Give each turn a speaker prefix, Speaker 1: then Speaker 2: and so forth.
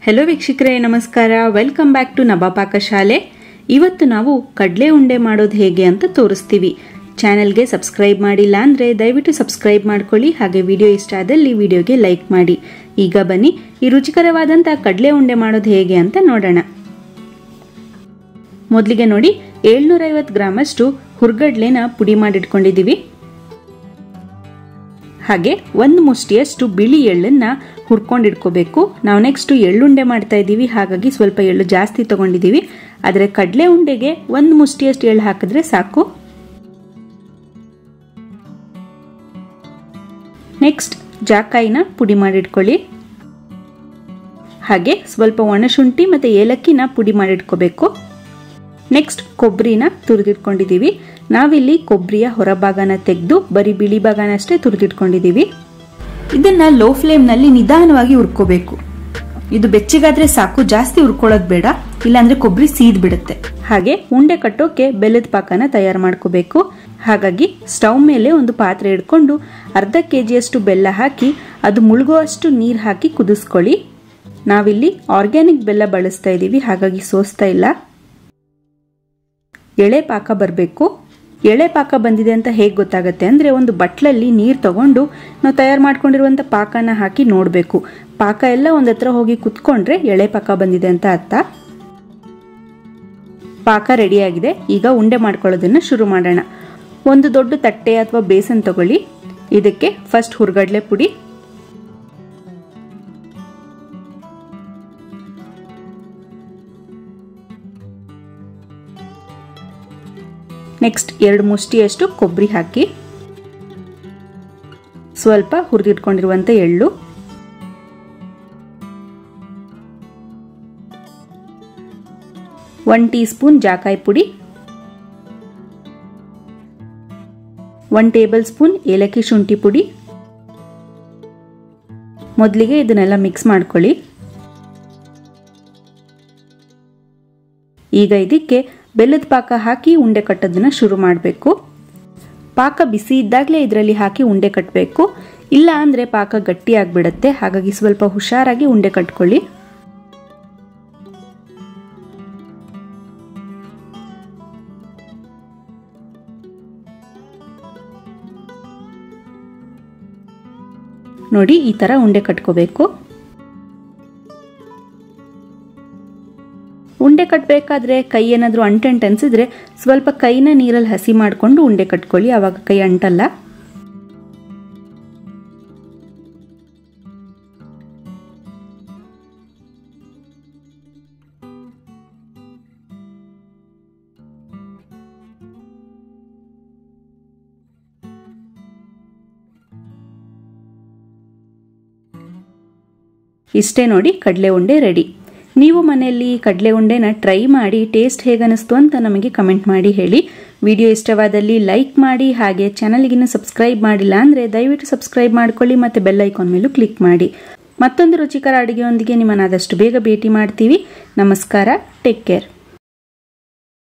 Speaker 1: Hello ವೀಕ್ಷಕರೇ ನಮಸ್ಕಾರ, welcome back to Nabha ಪಾಕಶಾಲೆ. ಇವತ್ತು ನಾವು ಕಡಲೆ ಉಂಡೆ ಮಾಡೋದು ಹೇಗೆ ಅಂತ ತೋರಿಸ್ತೀವಿ. ಚಾನೆಲ್ಗೆ ಸಬ್ಸ್ಕ್ರೈಬ್ ಮಾಡಿಲ್ಲ ಅಂದರೆ ದಯವಿಟ್ಟು ಸಬ್ಸ್ಕ್ರೈಬ್ ಮಾಡ್ಕೊಳ್ಳಿ. ಹಾಗೆ ವಿಡಿಯೋ ಇಷ್ಟ ಆದಲ್ಲಿ ವಿಡಿಯೋಗೆ ಲೈಕ್ ಮಾಡಿ. ಈಗ ಬನ್ನಿ ಈ ರುಚಿಕರವಾದಂಥ ಕಡಲೆ ಉಂಡೆ ಮಾಡೋದು ಹೇಗೆ ಅಂತ ನೋಡೋಣ. ಮೊದಲಿಗೆ ನೋಡಿ 750 ಗ್ರಾಮಷ್ಟು ಹುರ್ಗಡ್ಲೆನ ಪುಡಿ ಮಾಡಿಟ್ಕೊಂಡಿದ್ದೀವಿ. ಹಾಗೆ ಒಂದು ಮುಷ್ಟಿಯಷ್ಟು ಬಿಳಿ ಎಳ್ಳನ್ನ ಹುರ್ಕೊಂಡಿಟ್ಕೋಬೇಕು. ನಾವು ನೆಕ್ಸ್ಟ್ ಎಳ್ಳುಂಡೆ ಮಾಡ್ತಾ ಇದ್ದೀವಿ, ಹಾಗಾಗಿ ಸ್ವಲ್ಪ ಎಳ್ಳು ಜಾಸ್ತಿ ತಗೊಂಡಿದ್ದೀವಿ. ಆದರೆ ಕಡಲೆ ಉಂಡೆಗೆ ಒಂದು ಮುಷ್ಟಿಯಷ್ಟು ಎಳ್ಳು ಹಾಕಿದ್ರೆ ಸಾಕು. ನೆಕ್ಸ್ಟ್ ಜಾಕಾಯಿನ ಪುಡಿ ಮಾಡಿಟ್ಕೊಳ್ಳಿ. ಹಾಗೆ ಸ್ವಲ್ಪ ಒಣಶುಂಠಿ ಮತ್ತು ಏಲಕ್ಕಿನ ಪುಡಿ ಮಾಡಿಟ್ಕೋಬೇಕು. ನೆಕ್ಸ್ಟ್ ಕೊಬ್ಬರಿನ ತುರಿದಿಟ್ಕೊಂಡಿದ್ದೀವಿ. ನಾವಿಲ್ಲಿ ಕೊಬ್ಬರಿಯ ಹೊರಭಾಗನ ತೆಗೆದು ಬರೀ ಬಿಳಿ ಭಾಗನ ಅಷ್ಟೇ ತುರಿದಿಟ್ಕೊಂಡಿದ್ದೀವಿ. ಇದನ್ನ ಲೋ ಫ್ಲೇಮ್ನಲ್ಲಿ ನಿಧಾನವಾಗಿ ಹುರ್ಕೋಬೇಕು. ಇದು ಬೆಚ್ಚಗಾದ್ರೆ ಸಾಕು, ಜಾಸ್ತಿ ಹುರ್ಕೊಳ್ಳೋದು ಬೇಡ, ಇಲ್ಲಾಂದ್ರೆ ಕೊಬ್ಬರಿ ಸೀದ್ ಬಿಡುತ್ತೆ. ಹಾಗೆ ಉಂಡೆ ಕಟ್ಟೋಕೆ ಬೆಲ್ಲದ ಪಾಕನ ತಯಾರು ಮಾಡ್ಕೋಬೇಕು. ಹಾಗಾಗಿ ಸ್ಟವ್ ಮೇಲೆ ಒಂದು ಪಾತ್ರೆ ಇಟ್ಕೊಂಡು ಅರ್ಧ ಕೆಜಿಯಷ್ಟು ಬೆಲ್ಲ ಹಾಕಿ ಅದು ಮುಳುಗುವಷ್ಟು ನೀರು ಹಾಕಿ ಕುದಿಸ್ಕೊಳ್ಳಿ. ನಾವಿಲ್ಲಿ ಆರ್ಗ್ಯಾನಿಕ್ ಬೆಲ್ಲ ಬಳಸ್ತಾ ಇದ್ದೀವಿ, ಹಾಗಾಗಿ ಸೋಸ್ತಾ ಇಲ್ಲ. ಎಳೆ ಪಾಕ ಬರಬೇಕು. ಎಳೆ ಪಾಕ ಬಂದಿದೆ ಅಂತ ಹೇಗೆ ಗೊತ್ತಾಗುತ್ತೆ ಅಂದರೆ, ಒಂದು ಬಟ್ಲಲ್ಲಿ ನೀರು ತಗೊಂಡು ನಾವು ತಯಾರು ಮಾಡ್ಕೊಂಡಿರುವಂಥ ಪಾಕನ ಹಾಕಿ ನೋಡಬೇಕು. ಪಾಕ ಎಲ್ಲ ಒಂದ್ ಹತ್ರ ಹೋಗಿ ಕುತ್ಕೊಂಡ್ರೆ ಎಳೆ ಪಾಕ ಬಂದಿದೆ ಅಂತ ಅರ್ಥ. ಪಾಕ ರೆಡಿಯಾಗಿದೆ. ಈಗ ಉಂಡೆ ಮಾಡ್ಕೊಳ್ಳೋದನ್ನ ಶುರು ಮಾಡೋಣ. ಒಂದು ದೊಡ್ಡ ತಟ್ಟೆ ಅಥವಾ ಬೇಸನ್ ತಗೊಳ್ಳಿ. ಇದಕ್ಕೆ ಫಸ್ಟ್ ಹುರ್ಗಡ್ಲೆ ಪುಡಿ, ನೆಕ್ಸ್ಟ್ 2 ಮುಷ್ಟಿಯಷ್ಟು ಕೊಬ್ಬರಿ ಹಾಕಿ, ಸ್ವಲ್ಪ ಹುರಿದಿಟ್ಕೊಂಡಿರುವಂತ ಎಳ್ಳು, ಒನ್ ಟೀ ಸ್ಪೂನ್ ಜಾಕಾಯಿ ಪುಡಿ, 1 ಟೇಬಲ್ ಸ್ಪೂನ್ ಏಲಕ್ಕಿ ಶುಂಠಿ ಪುಡಿ. ಮೊದಲಿಗೆ ಇದನ್ನೆಲ್ಲ ಮಿಕ್ಸ್ ಮಾಡ್ಕೊಳ್ಳಿ. ಈಗ ಇದಕ್ಕೆ ಬೆಲ್ಲದ ಪಾಕ ಹಾಕಿ ಉಂಡೆ ಕಟ್ಟೋದನ್ನ ಶುರು ಮಾಡಬೇಕು. ಪಾಕ ಬಿಸಿ ಇದ್ದಾಗಲೇ ಇದರಲ್ಲಿ ಹಾಕಿ ಉಂಡೆ ಕಟ್ಟಬೇಕು, ಇಲ್ಲ ಅಂದ್ರೆ ಪಾಕ ಗಟ್ಟಿ ಆಗ್ಬಿಡತ್ತೆ. ಹಾಗಾಗಿ ಸ್ವಲ್ಪ ಹುಷಾರಾಗಿ ಉಂಡೆ ಕಟ್ಕೊಳ್ಳಿ. ನೋಡಿ, ಈ ತರ ಉಂಡೆ ಕಟ್ಕೋಬೇಕು. ಉಂಡೆ ಕಟ್ಟಬೇಕಾದ್ರೆ ಕೈ ಏನಾದರೂ ಅಂಟಂಟು ಅನ್ಸಿದ್ರೆ ಸ್ವಲ್ಪ ಕೈನ ನೀರಲ್ಲಿ ಹಸಿ ಮಾಡಿಕೊಂಡು ಉಂಡೆ ಕಟ್ಕೊಳ್ಳಿ, ಆವಾಗ ಕೈ ಅಂಟಲ್ಲ. ಇಷ್ಟೇ ನೋಡಿ, ಕಡಲೆ ಉಂಡೆ ರೆಡಿ. ನೀವು ಮನೆಯಲ್ಲಿ ಕಡಲೆ ಉಂಡೆನ ಟ್ರೈ ಮಾಡಿ ಟೇಸ್ಟ್ ಹೇಗನಿಸ್ತು ಅಂತ ನಮಗೆ ಕಮೆಂಟ್ ಮಾಡಿ ಹೇಳಿ. ವಿಡಿಯೋ ಇಷ್ಟವಾದಲ್ಲಿ ಲೈಕ್ ಮಾಡಿ. ಹಾಗೆ ಚಾನಲ್ಗಿನ್ನು ಸಬ್ಸ್ಕ್ರೈಬ್ ಮಾಡಿಲ್ಲ ಅಂದರೆ ದಯವಿಟ್ಟು ಸಬ್ಸ್ಕ್ರೈಬ್ ಮಾಡ್ಕೊಳ್ಳಿ ಮತ್ತು ಬೆಲ್ ಐಕಾನ್ ಮೇಲೂ ಕ್ಲಿಕ್ ಮಾಡಿ. ಮತ್ತೊಂದು ರುಚಿಕರ ಅಡುಗೆಯೊಂದಿಗೆ ನಿಮ್ಮನ್ನು ಆದಷ್ಟು ಬೇಗ ಭೇಟಿ ಮಾಡ್ತೀವಿ. ನಮಸ್ಕಾರ, ಟೇಕ್ ಕೇರ್.